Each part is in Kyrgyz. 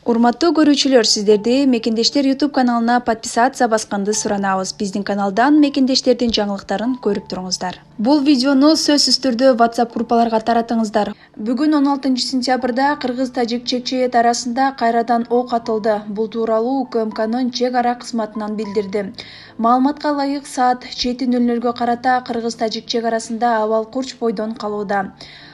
Урматтуу көрүүчүлөр, сиздерди Мекендештер YouTube каналына подписация басканды суранабыз. Биздин каналдан мекендештердин жаңылыктарын көрүп туруңуздар. Бул видеону сөзсүз түрдө WhatsApp группаларга таратыңыздар. Бүгүн 16 сентябрда кыргыз-тажик чекчейет арасында кайрадан ок атылды. Бул тууралуу УКМКнын чек ара кызматынан билдирди. Маалыматка ылайык, саат 7:00 карата кыргыз-тажик чек арасында абал курч бойдон калууда.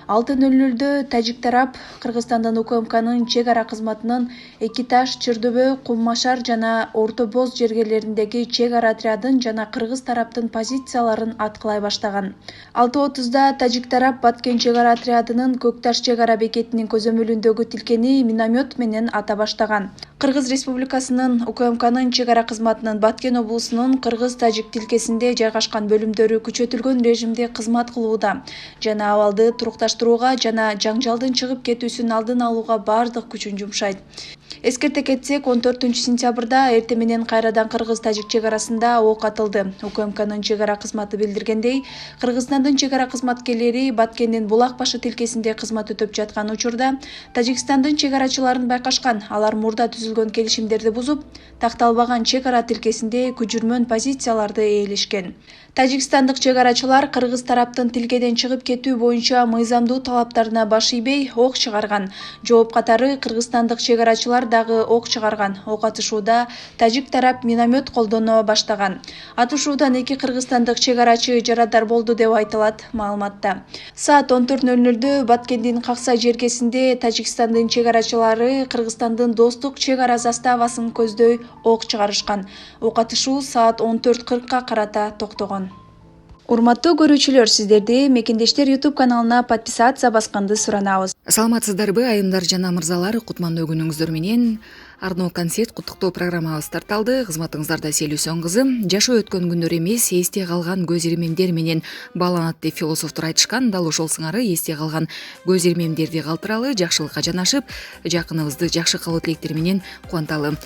6:00 тажик тарап Кыргызстандын УКМКнын чек ара кызматынын Эки Таш, Чырдыбөө, Куммашар жана Орто Боз жергерлериндеги чек ара отрядын жана кыргыз тараптын позицияларын аткылай баштаган. 6:30 тажик тарап Баткен чек ара отрядынын Көк Таш чек ара бекетинин көзөмөлүндөгү тилкени миномет менен ата баштаган. Кыргыз Республикасынын УКМКнын чек ара кызматынын Баткен облусунун кыргыз-тажик тилкесинде жайгашкан бөлүмдөрү күчөтүлгөн режимде кызмат кылууда жана абалды турукташтырууга жана жаңжалдын чыгып кетүүсүнүн алдын алууга бардык күчүн жумшайт. Эскерте кетсек, 14 сентябрда эртең менен кайрадан кыргыз-тажик чек арасында ок атылды. УКМКнын чек ара кызматы билдиргендей, Кыргызстандын чек ара кызматкерлери Баткендин Булак башы тилкесинде кызмат өтөп жаткан учурда Тажикстандын чек арачыларын байкашкан. Алар мурда түзүлгөн келишимдерди бузуп, такталбаган чек ара тилкесинде күжүрмөн позицияларды ээлешкен. Тажикстандык чек арачылар кыргыз тараптын тилкеден чыгып кетүү боюнча мыйзамдуу талаптарына баш ийбей ок чыгарган. Жооп катары кыргызстандык чек арачылар дагы ок чыгарган. Ок атышууда тажик тарап миномет колдоно баштаган. Атышуудан 2 кыргызстандык чек арачы жарадар болду деп айтылат маалыматта. Саат 14:00 Баткендин Каксай жергесинде Тажикстандын чек арачылары Кыргызстандын достук чек ара заставасын көздөй ок чыгарышкан. Ок атышуу саат 14:40 карата токтогон. Урматтуу көрүүчүлөр, сиздерди Мекендештер YouTube каналына подписация басканды суранабыз. Саламатсыздарбы, айымдар жана мырзалар, кутмандуу күнүңүздөр менен Арно концерт куттуктоо программабыз тарталды. Кызматыңыздарда Селюсон кызы. Жашоо өткөн күндөр эмес, эсте калган көз ирмемдер менен бааланат деп философтор айтышкан. Дал ошол сыңары эсте калган көз ирмемдерди калтыралы, жакшылыкка жанашып, жакыныбызды жакшы кылуу тилектери менен кубанталы.